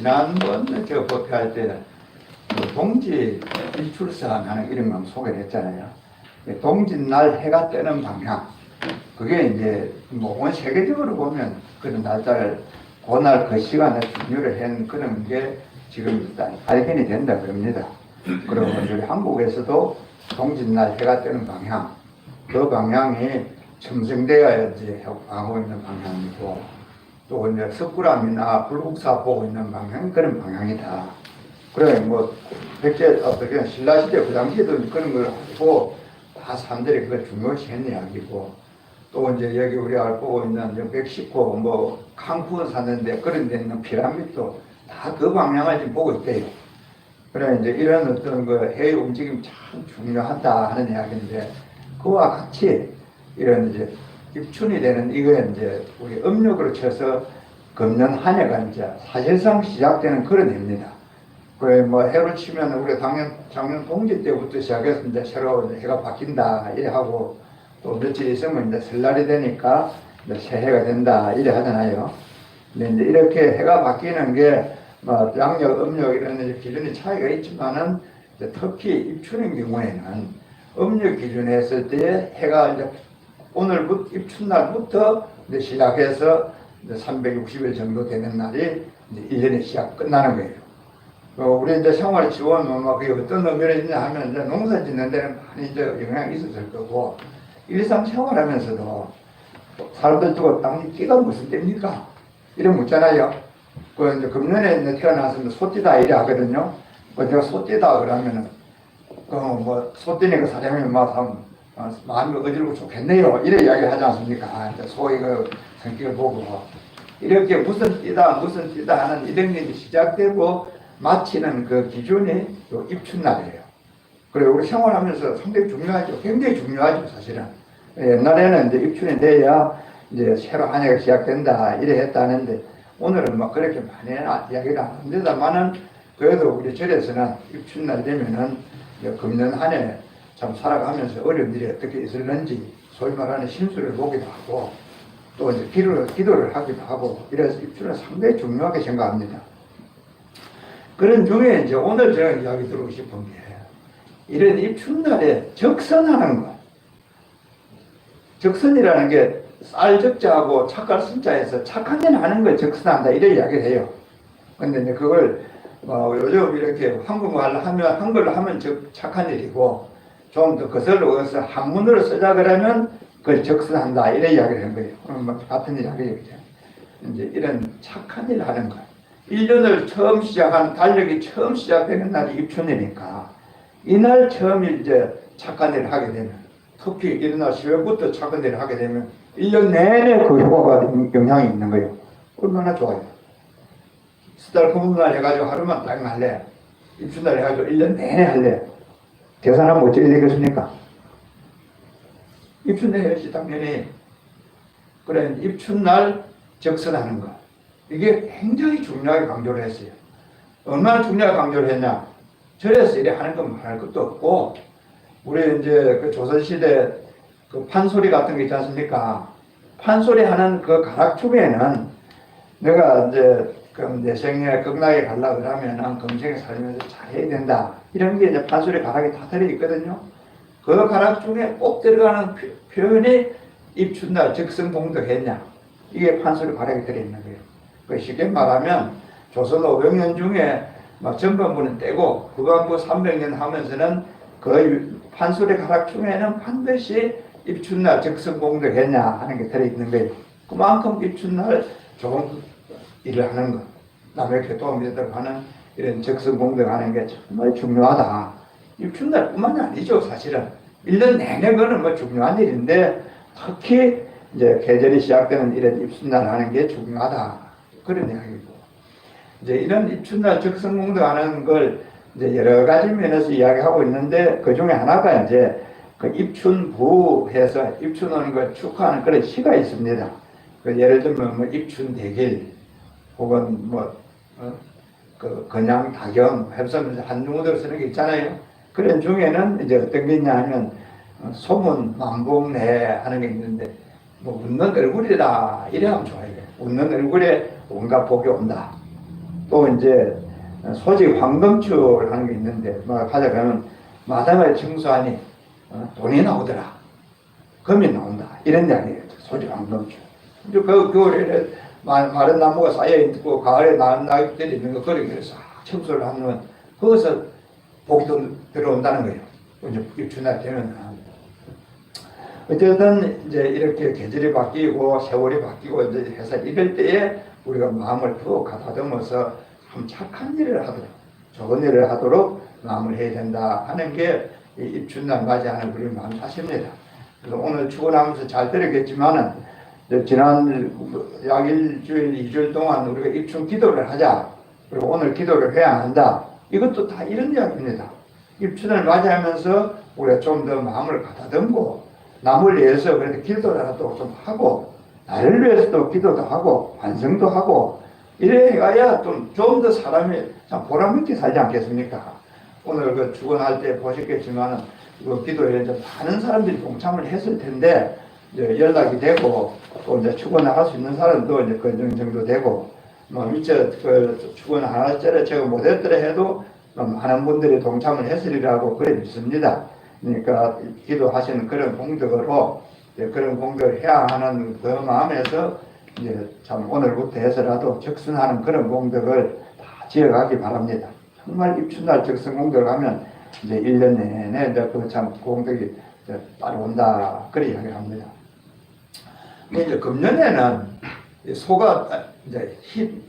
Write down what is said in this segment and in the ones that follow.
지난번 저 법회할 때 동지 일출사하는 이런 거 소개를 했잖아요. 동짓날 해가 뜨는 방향. 그게 이제 온 세계적으로 보면 그런 날짜를 그날 그 시간에 중요를 한 그런 게 지금 발견이 된다 그럽니다. 그리고 우리 한국에서도 동짓날 해가 뜨는 방향, 그 방향이 첨성대가 이제 하고 있는 방향이고, 또 이제 석굴암이나 불국사 보고 있는 방향이 그런 방향이다. 그래 뭐 백제 어떻게 신라시대 그 당시에도 그런 걸 하고 다 사람들이 그걸 중요시 했는 이야기고, 또 이제 여기 우리가 보고 있는 멕시코 뭐 칸쿤 사는데 그런 데 있는 피라미드도 다 그 방향을 지금 보고 있대요. 그래 이제 이런 어떤 그 해의 움직임이 참 중요하다 하는 이야기인데, 그와 같이 이런 이제 입춘이 되는 이거 이제 우리 음력으로 쳐서 금년 한 해가 이제 사실상 시작되는 그런 해입니다. 그래 뭐 해로 치면 우리 작년 동지 때부터 시작해서 이제 새로 해가 바뀐다 이래 하고, 또 며칠 있으면 이제 설날이 되니까 이제 새해가 된다 이래 하잖아요. 근데 이제 이렇게 해가 바뀌는 게 뭐 양력, 음력 이런 이제 기준이 차이가 있지만은 이제 특히 입춘의 경우에는 음력 기준에 했을 때 해가 이제 오늘부터 입춘날부터 이제 시작해서 이제 360일 정도 되는 날이 이제 1년의 시작 끝나는 거예요. 우리 이제 생활 지원 뭐 그게 어떤 의미가 있냐 하면 이제 농사 짓는 데는 많이 이제 영향이 있었을 거고, 일상생활하면서도 사람들 두고 땅이 끼가 무슨 뗍니까? 이런 묻잖아요. 그 이제 금년에 이제 태어나서 소띠다 이래 하거든요. 제가 소띠다 그러면은 뭐 소띠니까 사람이 막 마음이 어지르고 좋겠네요 이래 이야기 하지 않습니까? 이제 소의 그 성격을 보고 이렇게 무슨 띠다 하는 이런 게 시작되고 마치는 그 기준이 요 입춘날이에요. 그리고 우리 생활하면서 상당히 중요하죠. 굉장히 중요하죠, 사실은. 옛날에는 이제 입춘이 돼야 이제 새로 한 해가 시작된다 이래 했다는데, 오늘은 막 그렇게 많이 이야기를 안 합니다만은, 그래도 우리 절에서는 입춘날 되면은 금년 한 해 참 살아가면서 어려운 일이 어떻게 있었는지 소위 말하는 심수를 보기도 하고, 또 이제 기도를 하기도 하고, 이래서 입춘을 상당히 중요하게 생각합니다. 그런 중에 이제 오늘 제가 이야기 드리고 싶은 게, 이런 입춘날에 적선하는 것. 적선이라는 게 쌀적자하고 착할 순자에서 착한 일 하는 걸 적선한다 이런 이야기를 해요. 근데 이제 그걸 요즘 이렇게 한국말로 하면, 한글로 하면 착한 일이고, 좀 더 거슬러서 한문으로 쓰자 그러면 그걸 적선한다 이런 이야기를 하는 거예요. 뭐 같은 이야기죠. 이제 이런 착한 일 하는 것. 1년을 처음 시작한 달력이 처음 시작되는 날이 입춘이니까, 이날 처음 이제 착한 일을 하게 되면, 특히 이날 10월부터 착한 일을 하게 되면 1년 내내 그 효과가 영향이 있는 거예요. 얼마나 좋아요. 수달 금음날 해가지고 하루만 딱 할래. 입춘날 해가지고 1년 내내 할래. 계산하면 어떻게 되겠습니까? 입춘날 해야지 당연히. 그래 입춘날 적선하는 거, 이게 굉장히 중요하게 강조를 했어요. 얼마나 중요하게 강조를 했냐. 절에서 이래 하는 건 말할 것도 없고, 우리 이제 그 조선시대 그 판소리 같은 게 있지 않습니까? 판소리 하는 그 가락춤에는 내가 이제 내 생에 극락에 가려고 하면 금생에 살면서 잘해야 된다, 이런 게 이제 판소리 가락에 다 들어있거든요. 그 가락 중에 꼭 들어가는 표현이 입춘날 적선공덕했냐, 이게 판소리 가락에 들어있는 거예요. 그 쉽게 말하면 조선 500년 중에 막 전반부는 떼고 후반부 300년 하면서는 그 판소리 가락 중에는 반드시 입춘날 적선공덕했냐 하는 게 들어있는 거예요. 그만큼 입춘날 좋은 일을 하는 것, 남에게 도움이 되도록 하는 이런 적선공덕하는 게 정말 중요하다. 입춘날 뿐만이 아니죠. 사실은 1년 내내 그거는 뭐 중요한 일인데, 특히 이제 계절이 시작되는 이런 입춘날 하는 게 중요하다, 그런 이야기고, 이제 이런 입춘날 적선공덕하는 걸 이제 여러 가지 면에서 이야기하고 있는데, 그 중에 하나가 이제 그 입춘부 해서 입춘 오는 걸 축하하는 그런 시가 있습니다. 그 예를 들면 뭐 입춘대길, 혹은 그 건양 다경 해서 한중어들 쓰는 게 있잖아요. 그런 중에는 이제 어떤 게 있냐 하면 소문 만복내 하는 게 있는데, 뭐 웃는 얼굴이다 이래 하면 좋아요. 웃는 얼굴에 온갖 복이 온다. 또 이제 소지 황금추를 하는 게 있는데, 가져가면 마당을 청소하니 돈이 나오더라. 금이 나온다. 이런 이야기예요. 소지 황금추. 이제 그 겨울에 마른 나무가 쌓여있고 가을에 낙엽들이 있는 거 그렇게 해서 청소를 하면 거기서 복이 들어온다는 거예요. 이제 입춘날 되면. 어쨌든 이제 이렇게 계절이 바뀌고 세월이 바뀌고 이제 해서 이럴 때에 우리가 마음을 푹 가다듬어서 참 착한 일을 하도록, 좋은 일을 하도록 마음을 해야 된다 하는 게 이 입춘날 맞이하는 우리 마음 사십니다. 그래서 오늘 축원하면서 잘 들었겠지만은 지난 약 일주일, 2주일 동안 우리가 입춘 기도를 하자. 그리고 오늘 기도를 해야 한다. 이것도 다 이런 이야기입니다. 입춘을 맞이하면서 우리가 좀 더 마음을 가다듬고 남을 위해서 그래도 기도라도 좀 하고 나를 위해서도 기도도 하고 반성도 하고 이래 가야 좀 더 사람이 참 보람있게 살지 않겠습니까? 오늘 그 축원할 때 보셨겠지만은 그 기도에 이제 많은 사람들이 동참을 했을 텐데 이제 연락이 되고 또 이제 축원을 할 수 있는 사람도 이제 그 정도 되고 미처 그 축원 하나짜리 제가 못했더라 해도 많은 분들이 동참을 했으리라고 그래 믿습니다. 그러니까 기도하시는 그런 공덕으로 그런 공덕을 해야 하는 그 마음에서 이제 참 오늘부터 해서라도 적선하는 그런 공덕을 다 지어가기 바랍니다. 정말 입춘날 적선 공덕을 하면 이제 1년 내내 그 참 공덕이 따라온다 그렇게 이야기합니다. 이제 금년에는 소가 이제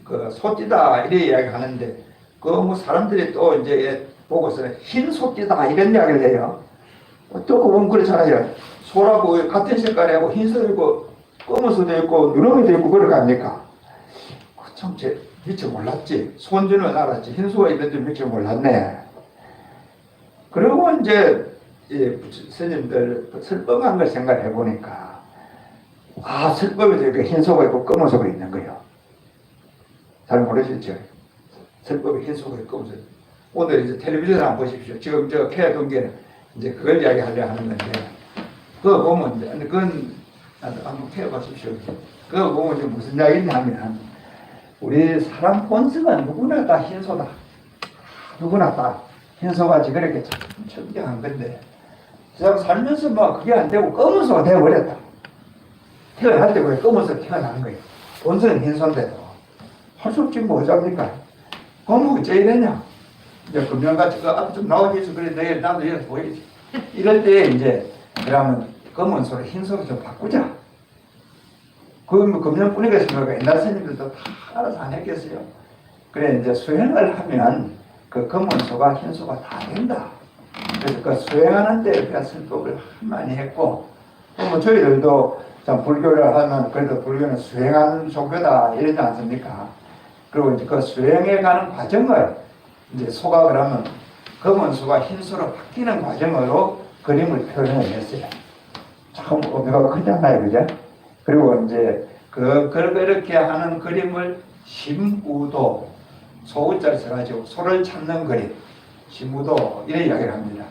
그 소띠다 이래 이야기하는데 그 뭐 사람들이 또 이제 보고서는 흰 소띠다 이런 이야기를 해요. 또 보면 그렇잖아요. 소라고 같은 색깔이고 흰색도 있고 검은색도 있고 누렁이도 있고 그럴 거 아닙니까? 참 미처 몰랐지. 손주는 알았지. 흰소가 있는지 미처 몰랐네. 그리고 이제 스님들 설법한 걸 생각해 보니까 설법에도 이렇게 흰소가 있고 검은소가 있는 거예요. 잘 모르시죠? 설법에 흰소가 있고 검은소. 오늘 이제 텔레비전 한번 보십시오. 지금 저 개동계는 이제 그걸 이야기하려고 하는 건데, 그거 보면, 그건, 한번 켜보십시오. 그거 보면 이제 무슨 이야기냐면, 우리 사람 본성은 누구나 다 흰소다. 누구나 다 흰소같이 그렇게 참 청정한 건데, 세상 살면서 뭐 그게 안 되고 검은소가 되어버렸다. 태어날 때 왜 검은소 태어나는 거예요. 본성은 흰소인데도. 할 수 없지 뭐 어쩝니까? 그럼 어째 이랬냐? 이제 금년같이 그 앞에 좀 나와줘서 그래 내일 나도 이렇게 보이지. 이럴 때 이제 그러면 검은소를 흰소로 좀 바꾸자. 그 금년뿐이겠습니까? 옛날 스님들도 다 알아서 안 했겠어요. 그래 이제 수행을 하면 그 검은소가 흰소가 다 된다. 그래서 그 수행하는 데에 대한 설법을 많이 했고, 뭐 저희들도 참 불교를 하면 그래도 불교는 수행하는 종교다 이러지 않습니까? 그리고 이제 그 수행해 가는 과정을 이제 소가 그러면 검은 소가 흰 소로 바뀌는 과정으로 그림을 표현을 했어요. 참 의미가 크잖아요, 그죠? 그리고 이제 그렇게 하는 그림을 심우도 소우자를 써가지고 소를 찾는 그림, 심우도 이런 이야기를 합니다.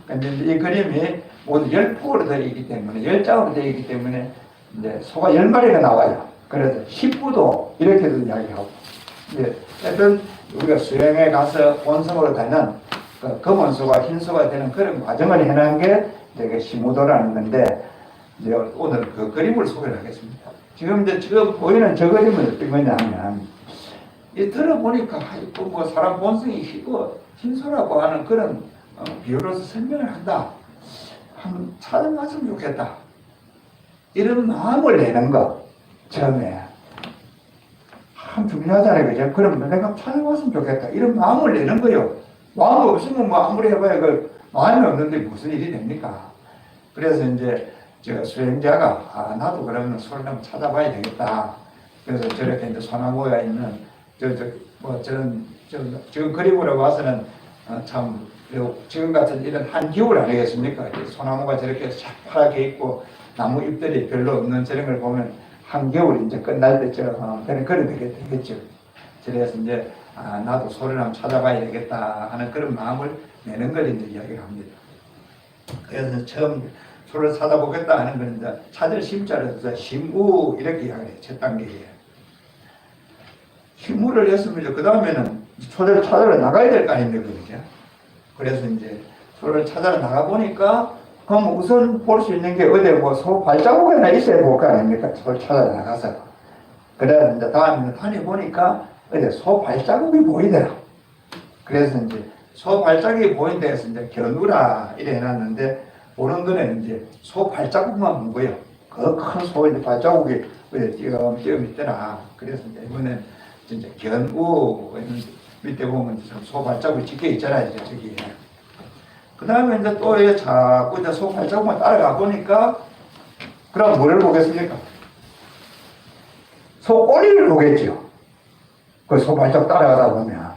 근데 이 그림이 모두 10폭으로 되어 있기 때문에 10장으로 되어 있기 때문에 이제 소가 10마리가 나와요. 그래서 십부도 이렇게도 이야기하고 이제 하여튼 우리가 수행에 가서 본성으로 되는 그 검은 소가 흰 소가 되는 그런 과정을 해놓은 게 되게 심우도라는 건데 이제 오늘 그 그림을 소개를 하겠습니다. 지금 보이는 저 그림은 어떤 거냐 하면 이 들어보니까 뭐 사람 본성이 흰 소라고 하는 그런 비유로서 설명을 한다. 한번 찾아봤으면 좋겠다. 이런 마음을 내는 거 처음에 참 중요하잖아요. 그죠? 그럼 내가 찾아봤으면 좋겠다. 이런 마음을 내는 거요. 마음 없으면 뭐 아무리 해봐야 그 마음이 없는데 무슨 일이 됩니까? 그래서 이제 제가 수행자가 나도 그러면 소를 한번 찾아봐야 되겠다. 그래서 저렇게 이제 소나무가 있는 지금 그림으로 봐서는 참 지금 같은 이런 한겨울 아니겠습니까? 소나무가 저렇게 새파랗게 있고 나무 잎들이 별로 없는 저런 걸 보면 한겨울이 이제 끝날 때처럼 그런 되겠죠. 그래서 이제 나도 소를 한번 찾아봐야 되겠다 하는 그런 마음을 내는 걸 이제 이야기를 합니다. 그래서 처음 소를 찾아보겠다 하는 건 이제 찾을 심자를 심우 이렇게 이야기를 해요. 첫 단계에. 식물을 했으면 그 다음에는 소를 찾으러 나가야 될 거 아닙니까, 그죠? 그래서 이제 소를 찾아러 나가 보니까 그럼 우선 볼 수 있는 게 어디 뭐 소 발자국이나 있어야 볼 거 아닙니까? 소를 찾아러 나가서. 그래 이제 다음에 다녀보니까 어디 소 발자국이 보이더라. 그래서 이제 소 발자국이 보인 데에서 이제 겨누라 이래 해놨는데 보는 거는 이제 소 발자국만 본 거예요. 그 큰 소 이제 발자국이 어디 띄엄띄엄 있더라. 그래서 이제 이번엔 진짜 견우 밑에 보면 소 발자국이 찍혀 있잖아요, 저기. 그 다음에 이제 또 자꾸 이제 소 발자국만 따라가 보니까, 그럼 뭐를 보겠습니까? 소 꼬리를 보겠죠. 그 소 발자국 따라가다 보면.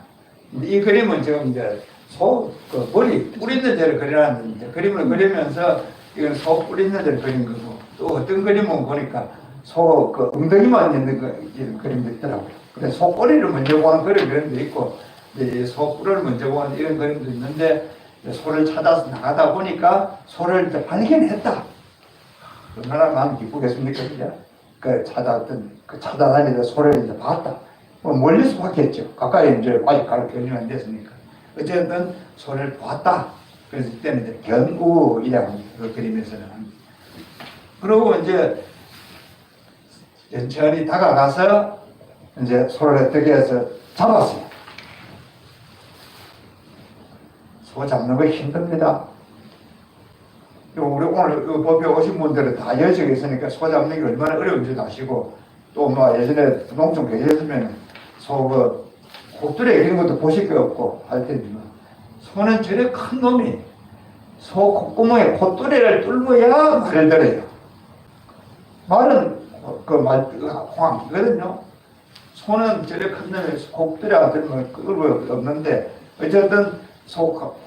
이 그림은 지금 이제 그 머리 뿔 있는 데를 그려놨는데, 그림을 그리면서 이건 소 뿔 있는 데를 그린 거고, 또 어떤 그림은 보니까 소 그 엉덩이만 있는 그림도 있더라고요. 그래서 소 꼬리를 먼저 보는 그런 그림도 있고, 소 뿔을 먼저 보는 이런 그림도 있는데, 소를 찾아서 나가다 보니까 소를 이제 발견했다. 얼마나 마음 기쁘겠습니까, 그죠? 그 찾아다니다 소를 이제 봤다. 뭐 멀리서 봤겠죠. 가까이 이제 아직 갈 경우는 안 됐으니까. 어쨌든 소를 봤다. 그래서 이때는 이제 견우이라고 합니다. 그 그림에서는. 그리고 이제 천천히 다가가서 이제 소를 어떻게 해서 잡았어요. 소 잡는 거 힘듭니다. 우리 오늘 법에 오신 분들은 다 여직에 있으니까 소 잡는 게 얼마나 어려운지 아시고, 또 뭐 예전에 농촌 계셨으면 소 그 콧뚜레 이런 것도 보실 게 없고 할 테지만, 소는 저래 큰 놈이 소 콧구멍에 콧뚜레를 뚫어야 말을 들어요. 말은 홍학이거든요. 소는 저래 큰 놈이 콧뚜레가 들면 끄고 없는데, 어쨌든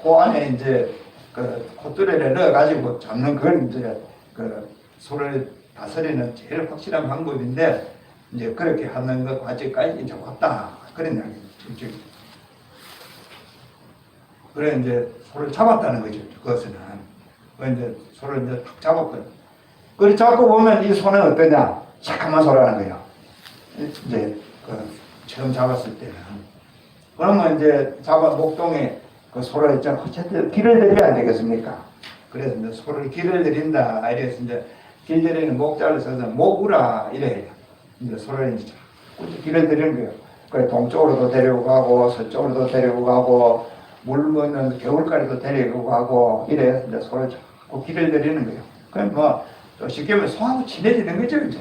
코 안에 이제 그 콧뚜레를 넣어가지고 잡는 걸 이제 그 소를 다스리는 제일 확실한 방법인데, 이제 그렇게 하는 것 과정까지 이제 왔다. 그런 이야기죠. 그래 이제 소를 잡았다는 거죠. 그것은. 이제 소를 이제 탁 잡았거든. 그걸 잡고 보면 이 소는 어떠냐? 새까만 소라는 거예요. 이제 처음 잡았을 때는. 그러면 이제 목동에 그 소를 있잖아. 어쨌든 길을 들여야 되겠습니까? 그래서 이제 소를 길을 들인다. 이래서 이제 길 들이는 목자를 써서 목우라 이래요. 이제 소를 이제 자꾸 길을 들이는 거예요. 그래 동쪽으로도 데리고 가고 서쪽으로도 데리고 가고 물 먹는 겨울까지도 데리고 가고 이래 이제 소를 자꾸 길을 들이는 거예요. 그럼 뭐 또 쉽게 말하면 소하고 친해지는 거죠, 이제.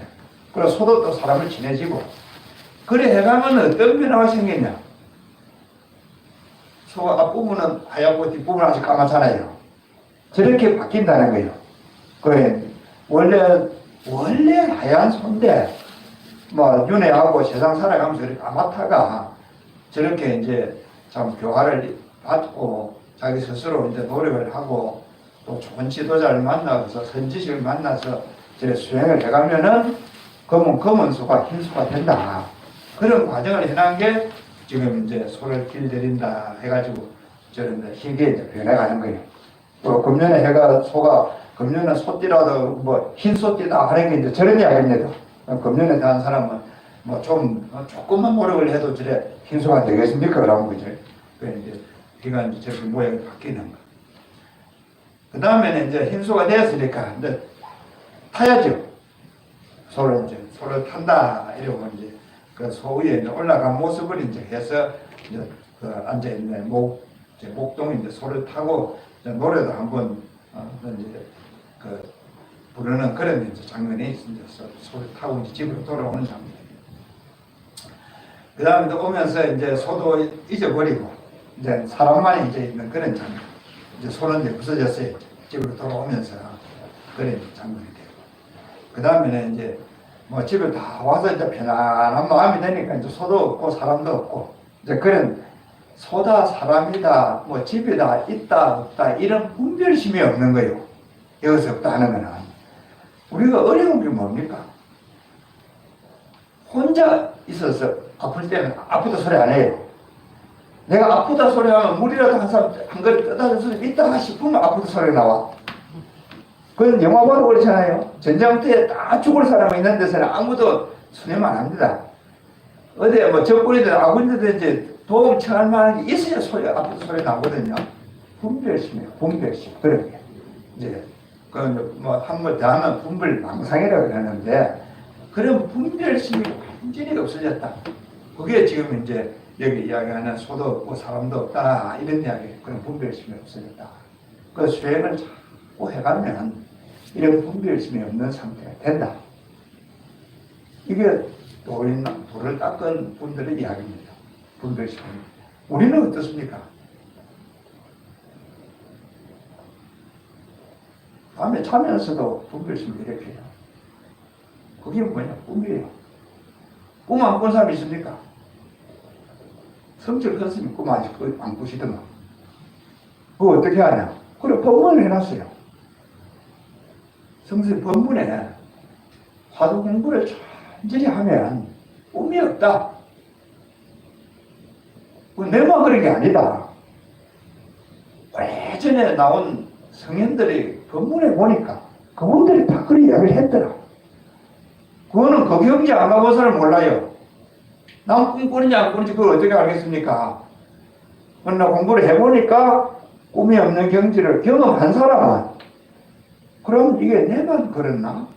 그래서 소도 또 사람을 친해지고. 그래 해가면 어떤 변화가 생겼냐? 소가 앞부분은 하얗고 뒷부분은 아주 까맣잖아요. 저렇게 바뀐다는 거예요. 그 원래 하얀 소인데 뭐 윤회하고 세상 살아가면서 이렇게 까맣다가 저렇게 이제 참 교화를 받고 자기 스스로 이제 노력을 하고 또 좋은 지도자를 만나서 선지식을 만나서 이제 수행을 해가면은 검은 소가 흰 소가 된다. 그런 과정을 해난 게 지금 이제 소를 길들인다 해가지고 저런 희게 이제 변해가는 거예요. 또 금년에 소가 금년에 소띠라도 뭐 흰 소띠다 하는 게 이제 저런 이야기입니다. 금년에 대한 사람은 뭐 조금만 노력을 해도 저래 흰 소가 되겠습니까? 그런 거죠. 그래 이제 희가 이제 저렇게 모양이 바뀌는 거. 그 다음에는 이제 흰 소가 되었으니까 이제 타야죠. 소를 탄다 이러고 이제 그 소 위에 이제 올라간 모습을 이제 해서 이제 그 앉아 있는 목동에 이제 소를 타고 이제 노래도 한번 이제 그 부르는 그런 이제 장면이 있습니다. 소를 타고 이제 집으로 돌아오는 장면. 그 다음에 또 오면서 이제 소도 잊어버리고 이제 사람만 이제 있는 그런 장면. 이제 소는 이제 부서졌어요. 집으로 돌아오면서 그런 장면이 되고. 그 다음에는 이제 뭐 집에 다 와서 이제 편안한 마음이 되니까 이제 소도 없고 사람도 없고 이제 그런 소다 사람이다 뭐 집이다 있다 없다 이런 분별심이 없는 거예요. 여기서 없다 하는 거는 우리가 어려운 게 뭡니까? 혼자 있어서 아플 때는 아프다 소리 안 해요. 내가 아프다 소리 하면 물이라도 한 그릇 떠다는 소리 있다 싶으면 아프다 소리가 나와. 그건 영화 보도 그렇잖아요. 전쟁 때 다 죽을 사람이 있는 데서는 아무도 수념 안 합니다. 어디 뭐 적군이든 아군이든 이제 도움 청할 만한 게 있어야 소리, 앞에서 소리 나거든요. 분별심이에요. 분별심. 그런 게. 이제, 뭐, 한 번 더 하면 분별망상이라고 그러는데, 그런 분별심이 완전히 없어졌다. 그게 지금 이제 여기 이야기하는 소도 없고 사람도 없다. 이런 이야기, 그런 분별심이 없어졌다. 그 수행을 자꾸 해가면 이런 분별심이 없는 상태가 된다. 이게 돌을 닦은 분들의 이야기입니다. 분별심. 우리는 어떻습니까? 밤에 자면서도 분별심을 일으켜요. 그게 뭐냐? 꿈이에요. 꿈 안 꾼 사람 있습니까? 성질 큰 스님이 꿈 안 꾸시더만. 그거 어떻게 하냐? 그래, 법문을 해놨어요. 성실 법문에 화두 공부를 천천히 하면 꿈이 없다. 내만 그런 게 아니다. 오래전에 나온 성현들이 법문에 보니까 그분들이 다 그런 이야기를 했더라. 그거는 그 경지 안 가봐서는 몰라요. 난 꿈꾸는지 안 꾸는지 그걸 어떻게 알겠습니까? 그러나 공부를 해보니까 꿈이 없는 경지를 경험한 사람은 그럼 이게 내만 그렇나?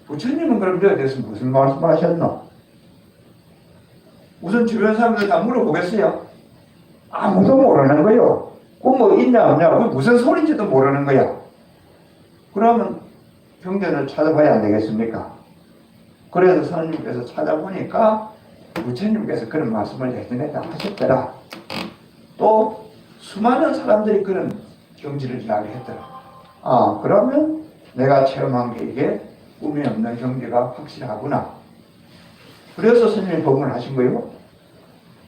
부처님은 그럼 저에 대해서 무슨 말씀을 하셨노? 우선 주변 사람들 다 물어보겠어요? 아무도 모르는 거요. 꿈 뭐 있냐 없냐 그게 무슨 소리인지도 모르는 거야. 그러면 경전을 찾아봐야 안 되겠습니까? 그래서 선생님께서 찾아보니까 부처님께서 그런 말씀을 예전에 다 하셨더라. 또 수많은 사람들이 그런 경지를 이야기했더라. 아, 그러면 내가 체험한 게 이게 꿈이 없는 경지가 확실하구나. 그래서 스님이 법문을 하신 거예요.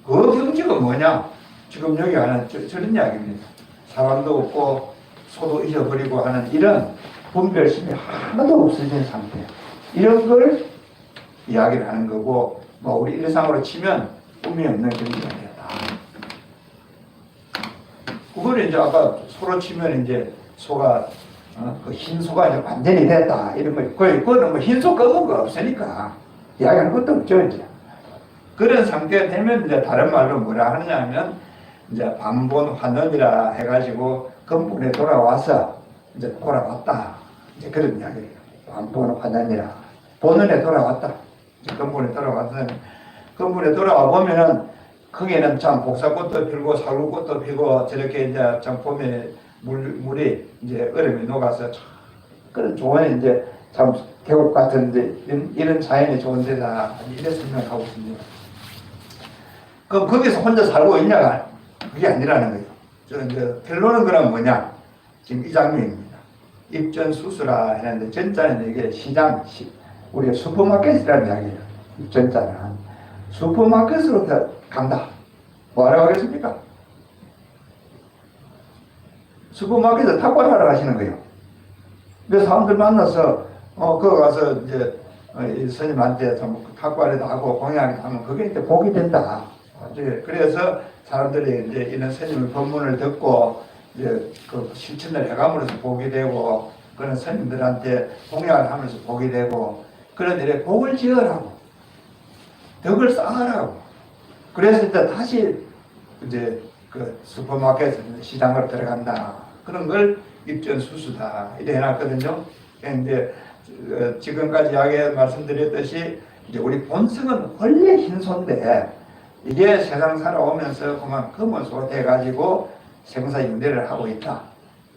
그 경지가 뭐냐? 지금 여기 하는 저런 이야기입니다. 사람도 없고 소도 잊어버리고 하는 이런 분별심이 하나도 없어진 상태. 이런 걸 이야기를 하는 거고, 뭐 우리 일상으로 치면 꿈이 없는 경지가 되었다. 그거는 이제 아까 소로 치면 이제 소가 그 흰소가 이제 완전히 됐다 이런 거. 그거는 뭐 흰소 검은 거 없으니까 이야기하는 것도 없죠 이제. 그런 상태가 되면 이제 다른 말로 뭐라 하느냐면 이제 반본 환원이라 해가지고 근본에 돌아와서 이제 돌아왔다. 이제 그런 이야기예요. 반본 환원이라 본원에 돌아왔다. 근본에 돌아왔다. 근본에 돌아와 보면은 거기에는 참 복사꽃도 피고 사골꽃도 피고 저렇게 이제 참 봄에 물이 이제 얼음이 녹아서 참 그런 좋은 이제 참 계곡 같은 이런 자연이 좋은 데다 이래 설명하고 있습니다. 그럼 거기서 혼자 살고 있냐가 그게 아니라는 거예요. 저 이제 결론은 그럼 뭐냐? 지금 이 장면입니다. 입전수수라 했는데 전자는 이게 시장, 우리가 슈퍼마켓이라는 이야기예요. 입전자는 슈퍼마켓으로 간다. 뭐하러 가겠습니까? 슈퍼마켓에 탁발하러 가시는 거예요. 그래서 사람들 만나서 거기 가서 이제 이 스님한테 좀 탁발에도 하고 공양에도 하면 그게 이제 복이 된다. 그래서 사람들이 이제 이런 스님의 법문을 듣고 이제 그 실천을 해감으로써 복이 되고 그런 스님들한테 공양을 하면서 복이 되고 그런 일에 복을 지으라고 덕을 쌓으라고. 그래서 이제 다시 이제 그 슈퍼마켓 시장으로 들어간다. 그런 걸 입전수수다 이래 해놨거든요. 근데 지금까지 이야기 말씀드렸듯이 이제 우리 본성은 원래 흰소인데 이게 세상 살아오면서 그만큼은 소돼가지고 생사윤회를 하고 있다.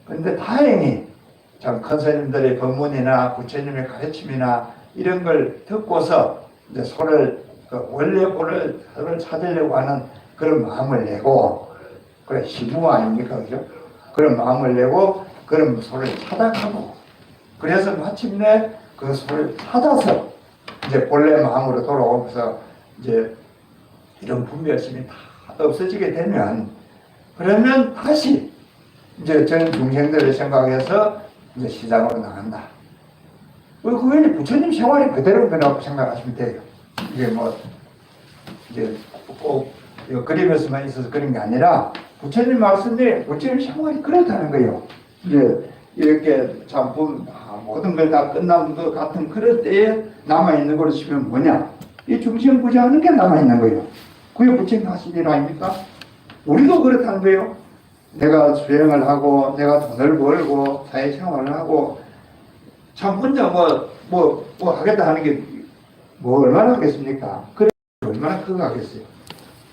그런데 다행히 참 큰 스님들의 법문이나 부처님의 가르침이나 이런 걸 듣고서 이제 소를 원래 본을 찾으려고 하는 그런 마음을 내고 그래 시무 아닙니까 그죠? 그런 마음을 내고 그런 소를 찾아가고 그래서 마침내 그 소를 찾아서 이제 본래 마음으로 돌아오면서 이제 이런 분별심이 다 없어지게 되면 그러면 다시 이제 전 중생들을 생각해서 이제 시장으로 나간다. 그게 부처님 생활이 그대로 변하고 생각하시면 돼요. 이게 뭐 이제 꼭 그림에서만 있어서 그런 게 아니라 부처님 말씀이 부처님 생활이 그렇다는 거예요. 이제 이렇게 참 모든 걸 다 끝난 것 같은 그럴 때에 남아 있는 걸로 치면 뭐냐? 이 중심부지하는 게 남아있는 거예요. 그게 부처님 하신 일 아닙니까? 우리도 그렇다는 거예요. 내가 수행을 하고, 내가 돈을 벌고, 사회생활을 하고, 참 혼자 뭐 하겠다 하는 게 뭐 얼마나 하겠습니까? 그래, 얼마나 크게 하겠어요.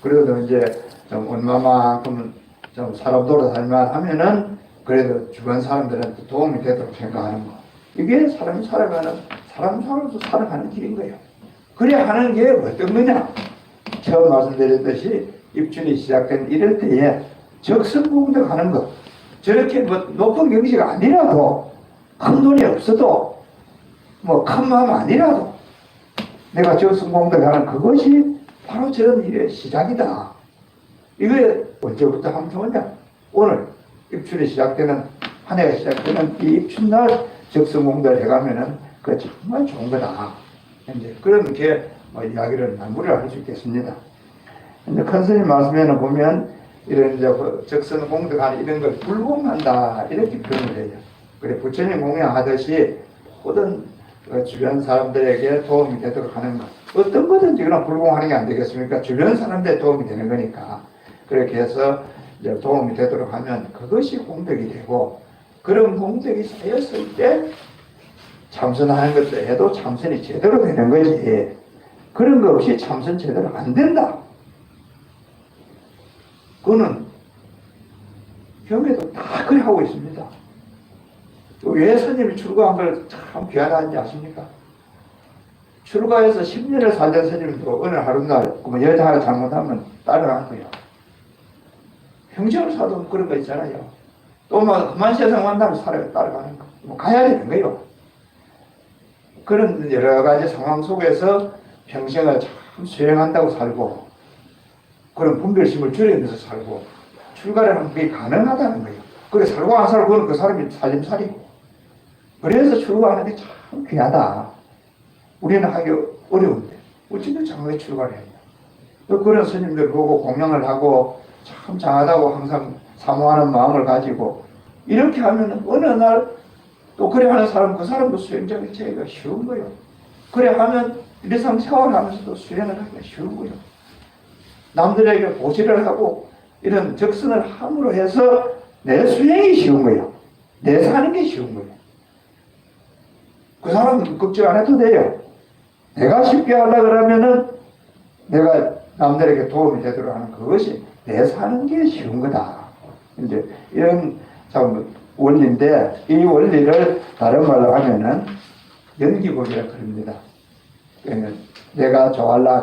그래도 이제 좀 얼마만큼 좀 사람 돌아다니만 하면은 그래도 주변 사람들한테 도움이 되도록 생각하는 거. 이게 사람이 살아가는, 사람 살아서 살아가는 길인 거예요. 그래야 하는 게 어떤 거냐? 처음 말씀드렸듯이 입춘이 시작된 이럴 때에 적성공덕하는 것. 저렇게 뭐 높은 경지가 아니라도, 큰 돈이 없어도, 뭐 큰 마음 아니라도 내가 적성공덕하는 그것이 바로 저런 일의 시작이다. 이게 언제부터 하면 좋으냐? 오늘 입춘이 시작되는, 한 해가 시작되는 이 입춘날 적성공덕을 해가면은 그 정말 좋은 거다. 이제 그런 게 이야기를 마무리를 할 수 있겠습니다. 이제 큰 스님 말씀에는 보면 이런 이제 적성공덕하는 이런 걸 불공한다 이렇게 표현을 해요. 그래 부처님 공양하듯이 모든 주변 사람들에게 도움이 되도록 하는 것. 어떤 거든지 그냥 불공하는 게 안 되겠습니까? 주변 사람들에 도움이 되는 거니까. 그렇게 해서 이제 도움이 되도록 하면 그것이 공덕이 되고, 그런 공덕이 쌓였을 때 참선하는 것도 해도 참선이 제대로 되는 거지. 그런 거 없이 참선 제대로 안 된다. 그거는 경에도 다 그래 하고 있습니다. 왜 스님이 출가한 걸 참 귀하다는지 아십니까? 출가해서 10년을 살던 스님도 어느 하루날 여자 하나 잘못하면 따라가는 거예요. 평생을 살도 그런 거 있잖아요. 또 험한 세상 만나면 따라가는 거. 가야 되는 거예요. 그런 여러 가지 상황 속에서 평생을 참 수행한다고 살고, 그런 분별심을 줄이면서 살고, 출가를 하면 그게 가능하다는 거예요. 그래, 살고 안 살고, 그건 그 사람이 살림살이고. 그래서 출가하는 게 참 귀하다. 우리는 하기 어려운데, 어찌든 장래 출가를 해요. 또 그런 스님들 보고 공양을 하고, 참 장하다고 항상 사모하는 마음을 가지고, 이렇게 하면 어느 날 또 그래 하는 사람, 그 사람도 수행자가 되기가 쉬운 거예요. 그래 하면 일상 생활하면서도 수행을 하기가 쉬운 거예요. 남들에게 보시를 하고 이런 적선을 함으로 해서 내 수행이 쉬운 거예요. 내 사는 게 쉬운 거예요. 그 사람은 걱정 안 해도 돼요. 내가 쉽게 하려고 그러면은 내가 남들에게 도움이 되도록 하는 그것이 내 사는 게 쉬운 거다. 이제 이런 참 원리인데, 이 원리를 다른 말로 하면은 연기법이라 그럽니다. 내가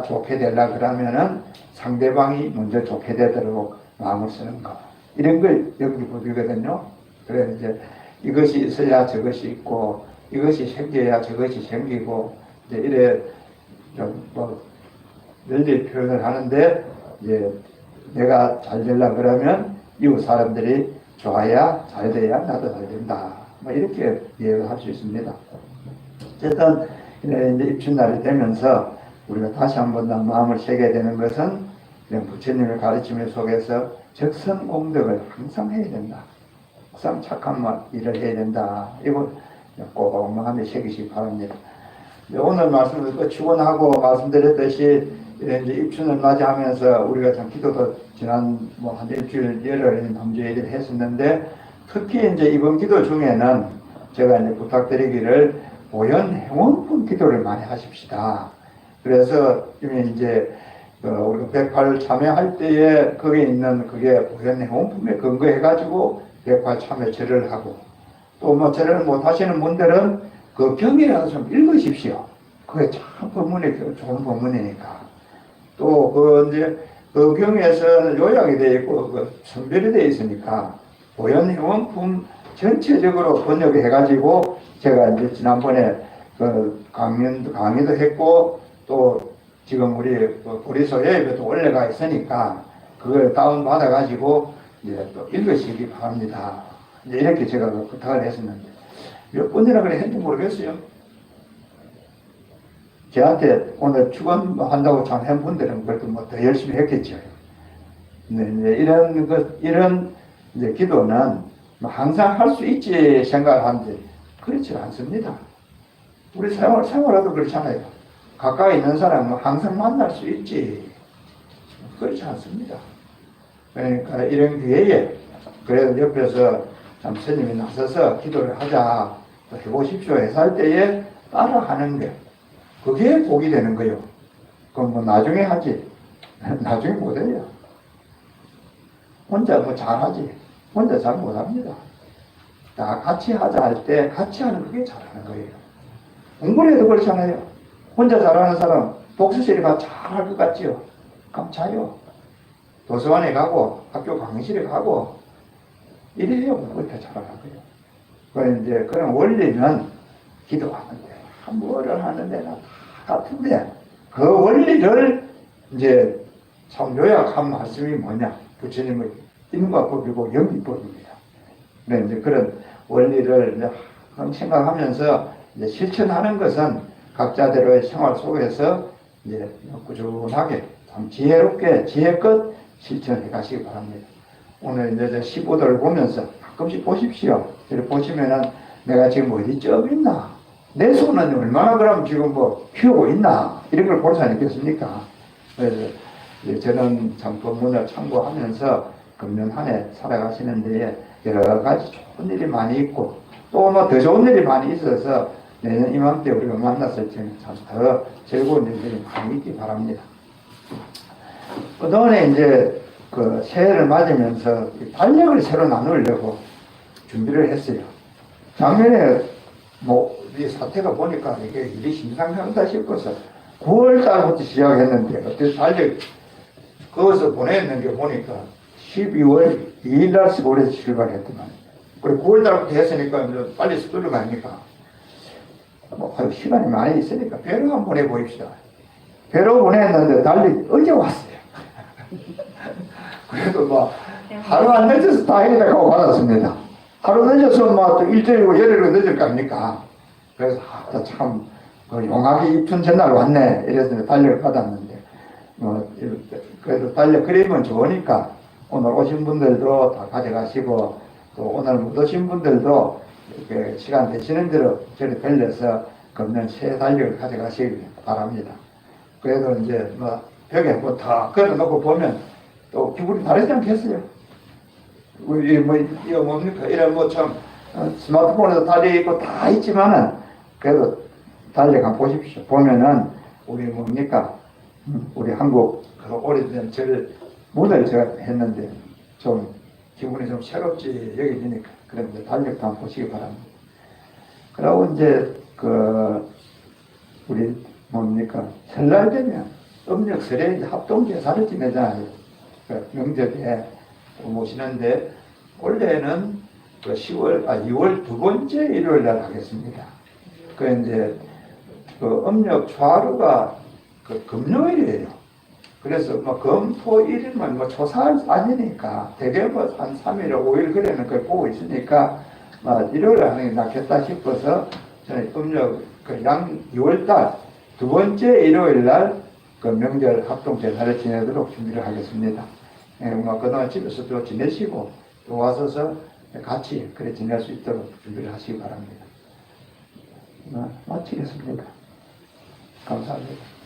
좋게 되려 그러면은 상대방이 먼저 좋게 되도록 마음을 쓰는 거. 이런 걸 연기법이거든요. 그래 이제 이것이 있어야 저것이 있고, 이것이 생겨야 저것이 생기고, 이제 이래 좀 널리 표현을 하는데, 이제 내가 잘 되려 그러면 이웃 사람들이 좋아야 잘 돼야 나도 잘 된다. 이렇게 이해를 할 수 있습니다. 어쨌든 이제 입춘날이 되면서 우리가 다시 한 번 더 마음을 새게 되는 것은 부처님의 가르침 속에서 적성공덕을 항상 해야 된다. 항상 착한 일을 해야 된다. 이거 꼭 마음에 새기시기 바랍니다. 오늘 말씀을 축원하고 말씀드렸듯이 이제 입춘을 맞이하면서 우리가 참 기도도 지난 한 일주일 열흘 남주일을 했었는데, 특히 이제 이번 기도 중에는 제가 이제 부탁드리기를 보현 행원품 기도를 많이 하십시다. 그래서 이제 우리가 108 참여할 때에 거기에 있는 그게 보현 행원품에 근거해가지고 108 참여 절을 하고, 또 절을 못 하시는 분들은 그 경이라도 좀 읽으십시오. 그게 참 좋은 법문이니까. 또 이제 그 경에서는 요약이 되어 있고 선별이 되어 있으니까 보현 행원품 전체적으로 번역해가지고 제가 이제 지난번에 강의도 했고, 또 지금 우리 보리소예에도 올라가 있으니까 그걸 다운 받아가지고 이제 또 읽으시기 바랍니다. 이제 이렇게 제가 부탁을 했었는데 몇 번이나 그래 했는지 모르겠어요. 저한테 오늘 축원한다고 참한 분들은 그래도 더 열심히 했겠죠. 네, 이런 이제 기도는 항상 할 수 있지 생각을 하는데 그렇지 않습니다. 우리 생활하도 그렇잖아요. 가까이 있는 사람은 항상 만날 수 있지. 그렇지 않습니다. 그러니까 이런 기회에 그래도 옆에서 참 스님이 나서서 기도를 하자 또 해보십시오 해서 할 때에 따라하는 게 그게 복이 되는 거예요. 그건 뭐 나중에 하지 나중에 못해요. 혼자 뭐 잘하지 혼자 잘 못합니다. 다 같이 하자 할 때 같이 하는 그게 잘하는 거예요. 공부를 해도 그렇잖아요. 혼자 잘하는 사람 독서실에 가 잘할 것 같지요. 깜차요. 도서관에 가고 학교 강의실에 가고 이래야 그렇게 잘하고요. 그 이제 그런 원리는 기도하는데 뭐를 하는데 다 같은데 그 원리를 이제 참 요약한 말씀이 뭐냐? 부처님의 인과법이고 영리법입니다. 네, 이제 그런 원리를 이제 생각하면서 이제 실천하는 것은 각자대로의 생활 속에서 이제 꾸준하게 참 지혜롭게 지혜껏 실천해 가시기 바랍니다. 오늘 이제 15도를 보면서 가끔씩 보십시오. 이렇게 보시면은 내가 지금 어디쯤 있나? 내 손은 얼마나 그럼 지금 뭐 키우고 있나? 이런 걸 볼 수 있겠습니까? 그래서 저는 참 본문을 참고하면서 금년 한 해 살아가시는 데에 여러 가지 좋은 일이 많이 있고 또 뭐 더 좋은 일이 많이 있어서 내년 이맘때 우리가 만났을 때는 참 더 즐거운 일들이 많이 있기 바랍니다. 그동안에 이제 그 새해를 맞으면서 달력을 새로 나누려고 준비를 했어요. 작년에 뭐 이 사태가 보니까 이게 일이 심상찮다 싶어서 9월 달부터 시작했는데 어떻게 달력 거기서 보냈는 게 보니까 12월 2일 날 서울에서 출발했더만 그리고 9월 달부터 했으니까 이제 빨리 서울로 가니까 뭐 시간이 많이 있으니까 배로 한번 보내보입시다. 배로 보냈는데 달력이 어제 왔어요. 그래도 뭐 하루 안 늦어서 다행이라고 받았습니다. 하루 늦어서 뭐 또 일주일이고 열흘이고 늦을 거 아닙니까? 그래서 참 용하게 이쁜 전날 왔네 이래서 달력을 받았는데 그래도 달력 그림은 좋으니까 오늘 오신 분들도 다 가져가시고 또 오늘 못 오신 분들도 이렇게 시간 되시는 대로 저를 들려서 금년 새 달력을 가져가시기 바랍니다. 그래도 이제 뭐 벽에 뭐 다 걸어놓고 보면 또 기분이 다르지 않겠어요? 우리 뭐 이거 뭡니까? 이런 뭐 참 스마트폰에도 달려있고 다 있지만은 그래도 달력 한번 보십시오. 보면은 우리 뭡니까? 우리 한국 그 오래된 문을 제가 했는데 좀 기분이 좀 새롭지 여기지니까 그런데 달력도 한번 보시기 바랍니다. 그리고 이제 우리 뭡니까? 설날 되면 음력 설에 합동 제사를 지내잖아요. 명절에 모시는데 원래는 2월 두 번째 일요일 날 하겠습니다. 이제 음력 초하루가 금요일이에요. 그래서 뭐 금토 일일만 뭐 초사 아니니까 대개 뭐 한 3일, 5일 그래는 그걸 보고 있으니까 일요일 하는 게 낫겠다 싶어서 저는 음력 2월달 두 번째 일요일 날 명절 합동 제사를 지내도록 준비를 하겠습니다. 그동안 집에서도 지내시고 또 와서서 같이 그래 지낼 수 있도록 준비를 하시기 바랍니다. 마치겠습니다. 감사합니다.